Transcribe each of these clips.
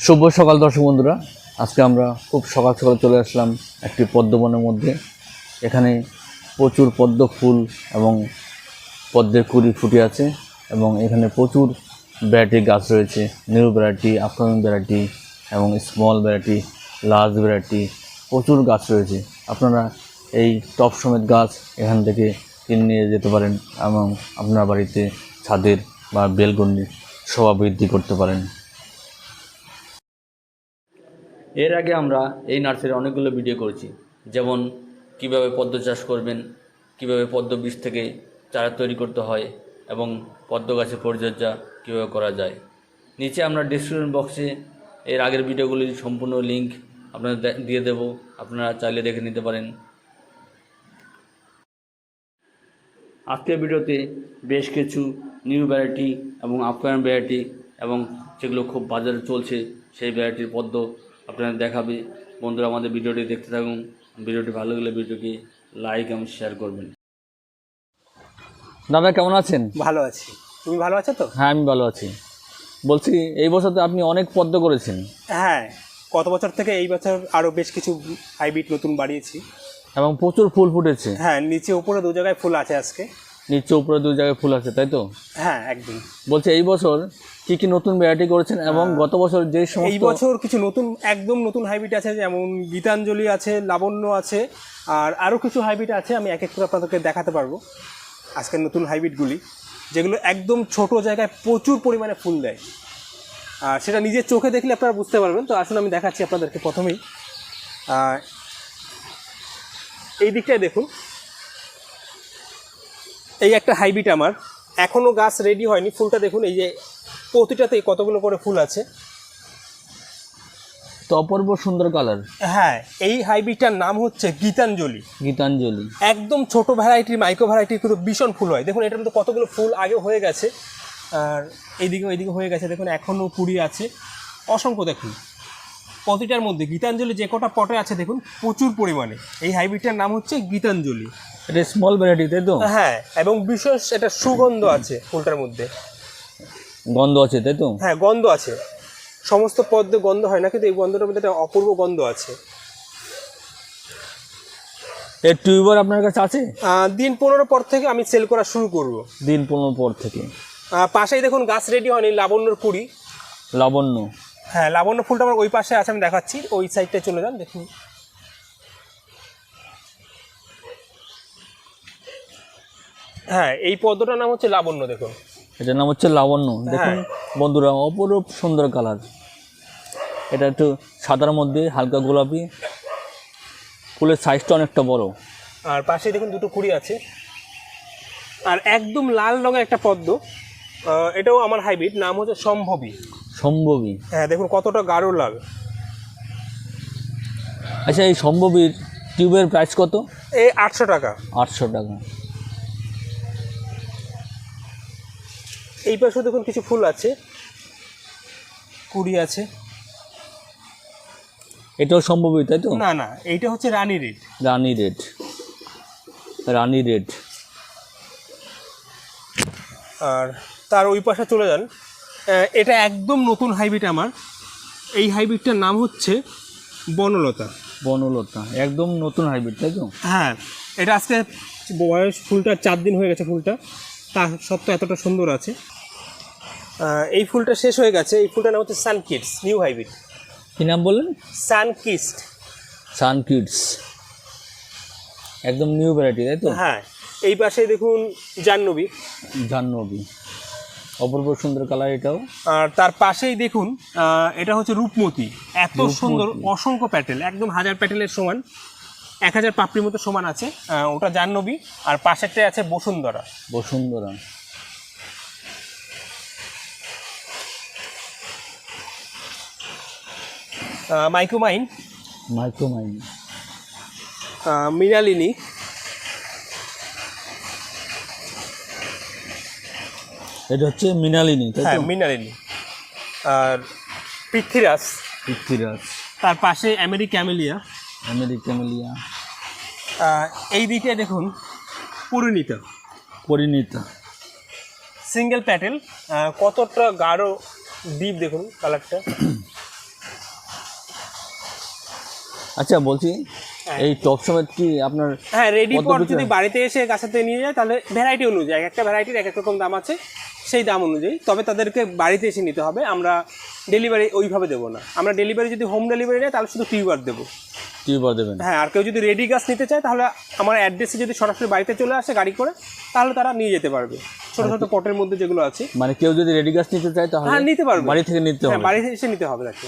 শুভ সকাল দর্শক বন্ধুরা, আজকে আমরা খুব সকাল সকাল চলে আসলাম একটি পদ্মবনের মধ্যে। এখানে প্রচুর পদ্ম ফুল এবং পদ্মের কুড়ি ফুটে আছে এবং এখানে প্রচুর ভ্যারাইটি গাছ রয়েছে। নিউ ভ্যারাইটি, আফগান ভ্যারাইটি এবং স্মল ভ্যারাইটি, লার্জ ভ্যারাইটি, প্রচুর গাছ রয়েছে। আপনারা এই টব সমেত গাছ এখান থেকে কিনে নিয়ে যেতে পারেন এবং আপনার বাড়িতে ছাদের বা বেলকনির শোভা বৃদ্ধি করতে পারেন। এর আগে আমরা এই নার্সারির অনেকগুলো ভিডিও করেছি, যেমন কিভাবে পদ্ম চাষ করবেন, কিভাবে পদ্ম বীজ থেকে চারা তৈরি করতে হয় এবং পদ্ম গাছের পরিচর্যা কীভাবে করা যায়। নিচে আমরা ডেসক্রিপশন বক্সে এর আগের ভিডিওগুলির সম্পূর্ণ লিঙ্ক আপনাদের দিয়ে দেব, আপনারা চাইলে দেখে নিতে পারেন। আজকের ভিডিওতে বেশ কিছু নিউ ভ্যারাইটি এবং আফগান ভ্যারাইটি এবং যেগুলো খুব বাজারে চলছে সেই ভ্যারাইটির পদ্ম আপনারা দেখাবে। বন্ধুরা, আমাদের ভিডিওটি দেখতে থাকুন। ভিডিওটি ভালো লাগলে ভিডিওটি লাইক এবং শেয়ার করবেন। দাদা কেমন আছেন? ভালো আছি, তুমি ভালো আছো তো? হ্যাঁ, আমি ভালো আছি। বলছি, এই বছর তো আপনি অনেক পদ্ম করেছেন। হ্যাঁ, গত বছর থেকে এই বছর আরও বেশ কিছু হাইব্রিড নতুন বাড়িয়েছি এবং প্রচুর ফুল ফুটেছে। হ্যাঁ, নিচে উপরে দু জায়গায় ফুল আছে আজকে। নিচে উপরে দু জায়গায় ফুল আছে, তাই তো? হ্যাঁ, একদম। বলছি, এই বছর কি কি নতুন ভ্যারাইটি করেছেন এবং গত বছর যে সমস্ত? এই বছর কিছু নতুন, একদম নতুন হাইব্রিড আছে, যেমন গীতাঞ্জলি আছে, লাবণ্য আছে, আর আরও কিছু হাইব্রিড আছে। আমি এক এক করে আপনাদেরকে দেখাতে পারবো আজকের নতুন হাইব্রিডগুলি, যেগুলো একদম ছোট জায়গায় প্রচুর পরিমাণে ফুল দেয়। আর সেটা নিজের চোখে দেখলে আপনারা বুঝতে পারবেন। তো আসুন আমি দেখাচ্ছি আপনাদেরকে। প্রথমেই এই দিকটায় দেখুন, এই একটা হাইব্রিড আমার, এখনও গাছ রেডি হয়নি। ফুলটা দেখুন, এই যে প্রতিটাতেই কতগুলো করে ফুল আছে, তো অপূর্ব সুন্দর কালার। হ্যাঁ, এই হাইব্রিডটার নাম হচ্ছে গীতাঞ্জলি। গীতাঞ্জলি একদম ছোট ভ্যারাইটির, মাইক্রো ভ্যারাইটির কিন্তু ভীষণ ফুল হয়। দেখুন, এটার মধ্যে কতগুলো ফুল আগে হয়ে গেছে, আর এইদিকে হয়ে গেছে। দেখুন, এখনও কুড়ি আছে অসংখ্য। দেখুন, প্রতিটার মধ্যে গীতাঞ্জলি যে কটা পটে আছে দেখুন, প্রচুর পরিমাণে। এই হাইব্রিডটার নাম হচ্ছে গীতাঞ্জলি। এটা স্মল ভ্যারাইটি, তাই তো? হ্যাঁ, এবং বিশেষ এটা সুগন্ধ আছে ফুলটার মধ্যে। গন্ধ আছে, তাই তো? হ্যাঁ, গন্ধ আছে। সমস্ত পদ্মে গন্ধ হয় না, কিন্তু এই গন্ধটার মধ্যে একটা অপূর্ব গন্ধ আছে। এর টিউবার আপনার কাছে আছে? দিন 15 পর থেকে আমি সেল করা শুরু করব। দিন 15 পর থেকে। পাশেই দেখুন গাছ রেডি হয়নি, লাবণ্যর কুড়ি। লাবণ্য? হ্যাঁ, লাবণ্য ফুলটা আমার ওই পাশে আছে, আমি দেখাচ্ছি। ওই সাইডটায় চলে যান, দেখুন। হ্যাঁ, এই পদ্মটার নাম হচ্ছে লাবণ্য। দেখুন, এটার নাম হচ্ছে লাবণ্য। দেখুন বন্ধুরা, অপরূপ সুন্দর কালার। এটা একটু সাদার মধ্যে হালকা গোলাপি, ফুলের সাইজটা অনেকটা বড়। আর পাশে দেখুন দুটো কুড়ি আছে। আর একদম লাল রঙের একটা পদ্ম, এটাও আমার হাইব্রিড, নাম হচ্ছে সম্ভবী। সম্ভবী? হ্যাঁ, দেখুন কতটা গাঢ় লাল। আচ্ছা, এই সম্ভবীর টিউবের প্রাইস কত? এই 800 টাকা। 800 টাকা। এই পাশেও দেখুন কিছু ফুল আছে, কুড়ি আছে। এটাও সম্ভবী, তাই তো? না, এইটা হচ্ছে রানী রেড। রানী রেড, রানী রেড। আর তার ওই পাশে চলে যান, এটা একদম নতুন হাইব্রিড আমার। এই হাইব্রিডটার নাম হচ্ছে বনলতা। বনলতা একদম নতুন হাইব্রিড, তাই তো? হ্যাঁ, এটা আজকে বয়স, ফুলটা 4 দিন হয়ে গেছে। ফুলটা তা সত্ত্বেও এতটা সুন্দর আছে। এই ফুলটা শেষ হয়ে গেছে। এই ফুলটার নাম হচ্ছে সানকিডস, নিউ হাইব্রিড। কী নাম বললেন? সানকিস্ট। সানকিডস, একদম নিউ ভ্যারাইটি, তাই তো? হ্যাঁ, এই পাশে দেখুন জাহ্নবী। জাহ্নবী, অপূর্ব সুন্দর কালার এটাও। আর তার পাশেই দেখুন, এটা হচ্ছে রূপমতি। এত সুন্দর, অসংখ্য প্যাটেল, একদম 1000 প্যাটেলের সমান, 1000 পাপড়ির মতো সমান আছে। ওটা জাহ্নবী। আর পাশেরটাই আছে বসুন্ধরা। বসুন্ধরা। মাইক্রোমাইন। মাইক্রোমাইন। মৃণালিনী। এটা হচ্ছে মৃণালিনী, তাই হ্যাঁ, তো? মৃণালিনী। আর পৃথ্বীরাজ। পৃথ্বীরাজ। তার পাশে আমেরিক্যামেলিয়া। আমেরিক্যামেলিয়া। এই দিকে দেখুন পরিণীতা। পরিণীতা, সিঙ্গেল প্যাটেল, কতটা গাঢ় ডিপ দেখুন কালারটা। আচ্ছা বলছি, এই টপ সমেত কি আপনার হ্যাঁ রেডি কত পট পিস যদি বাড়িতে এসে গাছেতে নিয়ে যায় তাহলে ভ্যারাইটি অনুযায়ী এক একটা ভ্যারাইটির এক এক রকম দাম আছে, সেই দাম অনুযায়ী। তবে তাদেরকে বাড়িতে এসে নিতে হবে, আমরা ডেলিভারি ওইভাবে দেবো না। আমরা ডেলিভারি যদি হোম ডেলিভারি নেয় তাহলে শুধু টিউবার দেবো। টিউবার দেবেন? হ্যাঁ, আর কেউ যদি রেডি গাছ নিতে চায় তাহলে আমার অ্যাড্রেসে যদি সরাসরি বাড়িতে চলে আসে গাড়ি করে, তাহলে তারা নিয়ে যেতে পারবে ছোটো ছোটো পটের মধ্যে যেগুলো আছে। মানে কেউ যদি রেডি গাছ নিতে চায় তাহলে হ্যাঁ নিতে পারবে, বাড়ি থেকে নিতে হ্যাঁ হবে? বাড়ি থেকে এসে নিতে হবে তাকে।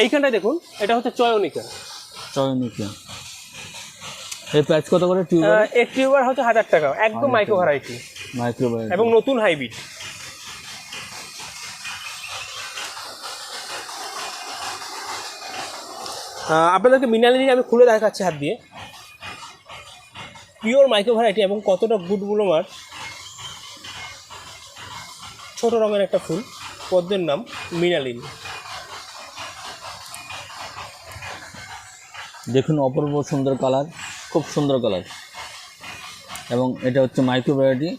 এইখানটায় দেখুন, এটা হচ্ছে চয়নিকা। চয়নিকা, এই প্রাইস কত করে টিউবার? এর টিউবার হচ্ছে 1000 টাকা, একদম মাইক্রো ভ্যারাইটি এবং নতুন হাইব্রিড। আপনাদেরকে মিনালিনি আমি খুলে দেখাচ্ছি হাত দিয়ে, পিওর মাইক্রো ভ্যারাইটি এবং কতটা গুড ব্লুমার। ছোট রঙের একটা ফুল, পদ্মের নাম মিনালিনি। দেখুন অপূর্ব সুন্দর কালার, খুব সুন্দর কালার। এবং এটা হচ্ছে মাইক্রো ভ্যারাইটি,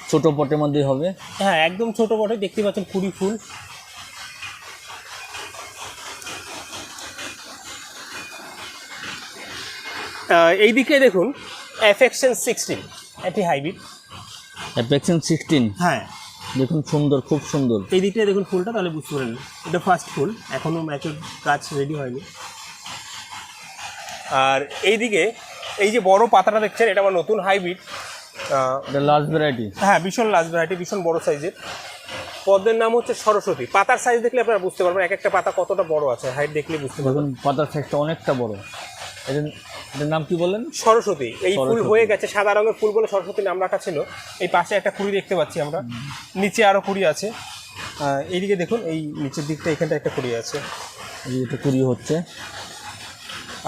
ছোট পটের মধ্যেই হবে। হ্যাঁ একদম ছোট পটে, দেখতে পাচ্ছেন কুড়ি ফুল। এই দিকে দেখুন অ্যাফেকশন 16, এটি হাইব্রিড। অ্যাপেক্সন 16, হ্যাঁ দেখুন সুন্দর, খুব সুন্দর। এই দিকটায় দেখুন ফুলটা, তাহলে বুঝতে পারেন এটা ফার্স্ট ফুল, এখনও ম্যাচুর গাছ রেডি হয়নি। আর এইদিকে এই যে বড় পাতাটা দেখছেন, এটা আমার নতুন হাইব্রিড। এটা লার্জ ভ্যারাইটি? হ্যাঁ ভীষণ লার্জ ভ্যারাইটি, ভীষণ বড় সাইজের। পদ্মের নাম হচ্ছে সরস্বতী। পাতার সাইজ দেখলে আপনারা বুঝতে পারবেন এক একটা পাতা কতটা বড় আছে, হাইট দেখলে বুঝতে পারবেন। দেখুন পাতার সাইজটা অনেকটা বড়। এটার নাম কি বললেন? সরস্বতী। এই ফুল হয়ে গেছে, সাদা রঙের ফুল বলে সরস্বতী নাম রাখা ছিল। এই পাশে একটা কুড়ি দেখতে পাচ্ছি আমরা, নিচে আরও কুড়ি আছে। এইদিকে দেখুন, এই নিচের দিকটা এখানটা একটা কুড়ি আছে, এটা কুড়ি হচ্ছে।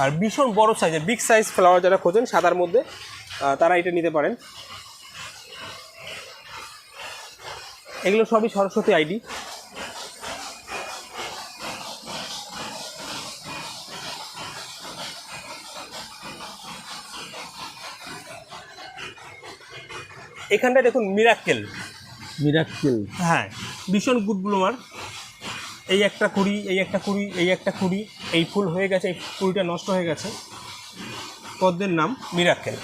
আর ভীষণ বড় সাইজের বিগ সাইজ ফ্লাওয়ার যারা খোঁজেন সাদার মধ্যে, তারা এটা নিতে পারেন। এগুলো সবই সরস্বতী আইডি। এখানটা দেখুন মিরাক্কেল। মিরাক্কেল, হ্যাঁ ভীষণ গুড ব্লুমার। এই একটা কুড়ি, এই একটা কুড়ি, এই একটা কুড়ি, এই ফুল হয়ে গেছে, এই কুড়িটা নষ্ট হয়ে গেছে। পদ্মের নাম মিরাক্কেল।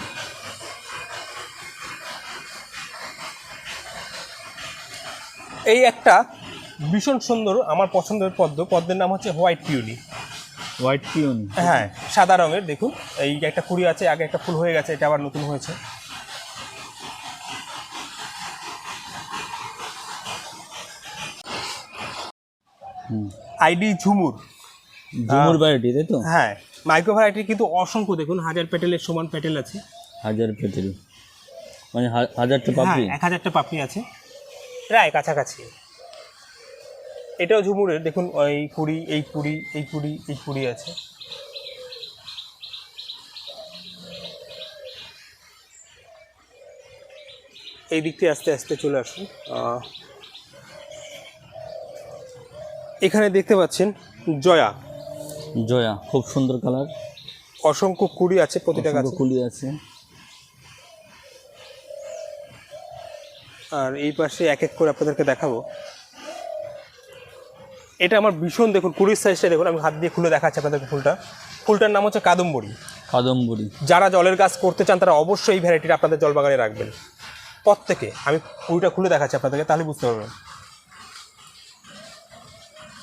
এই একটা ভীষণ সুন্দর আমার পছন্দের পদ্ম, পদ্মের নাম হচ্ছে হোয়াইট পিওনি। হোয়াইট পিওনি, হ্যাঁ সাদা রঙের। দেখুন এই একটা কুড়ি আছে, আগে একটা ফুল হয়ে গেছে, এটা আবার নতুন হয়েছে। আইডি ঝুমুর। ঝুমুর ভ্যারাইটি, তাই তো? হ্যাঁ মাইক্রো ভ্যারাইটি কিন্তু অসংখ্য, দেখুন 1000 পেটেলের সমান পেটেল আছে। 1000 পেটেল মানে 1000টা পাপড়ি? 1000টা পাপড়ি আছে প্রায় কাছাকাছি। এটাও ঝুমুরের, দেখুন এই কুড়ি, এই কুড়ি, এই কুড়ি, এই কুড়ি আছে। এই দিক থেকে আস্তে আস্তে চলে আসুন। এখানে দেখতে পাচ্ছেন জয়া। জয়া খুব সুন্দর কালার, অসংখ্য কুড়ি আছে প্রতিটা গাছে, কুড়ি আছে। আর এই পাশে এক এক করে আপনাদেরকে দেখাবো। এটা আমার ভীষণ, দেখুন কুড়ির সাইজটা দেখুন, আমি হাত দিয়ে খুলে দেখাচ্ছি আপনাদেরকে ফুলটা। ফুলটার নাম হচ্ছে কাদম্বরী। কাদম্বরী, যারা জলের গাছ করতে চান তারা অবশ্যই এই ভ্যারাইটিটা আপনাদের জল বাগানে রাখবেন। প্রত্যেকে, আমি ফুলটা খুলে দেখাচ্ছি আপনাদেরকে, তাহলে বুঝতে পারবেন।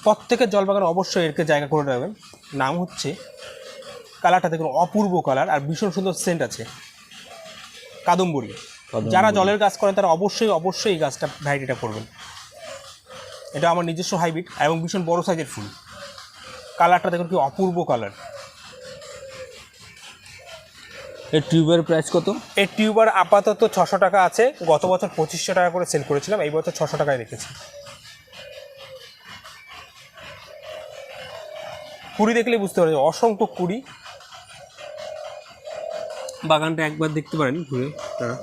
প্রত্যেকের জল বাগানে অবশ্যই এরকে জায়গা করে রাখবেন। নাম হচ্ছে, কালারটা দেখুন অপূর্ব কালার, আর ভীষণ সুন্দর সেন্ট আছে। কাদম্বরী। যারা জলের গাছ করেন তারা অবশ্যই অবশ্যই এই গাছটা ভ্যারাইটিটা করবেন। এটা আমার নিজস্ব হাইব্রিড এবং ভীষণ বড় সাইজের ফুল। কালারটা দেখুন কি অপূর্ব কালার। এর টিউবের প্রাইস কত? এর টিউবার আপাতত 600 টাকা আছে। গত বছর 2500 টাকা করে সেল করেছিলাম, এই বছর 600 টাকায় রেখেছি। কুড়ি দেখলে বুঝতে পারবেন, অসংখ্য কুড়ি। বাগানটা একবার দেখতে পারেন ঘুরে তারা।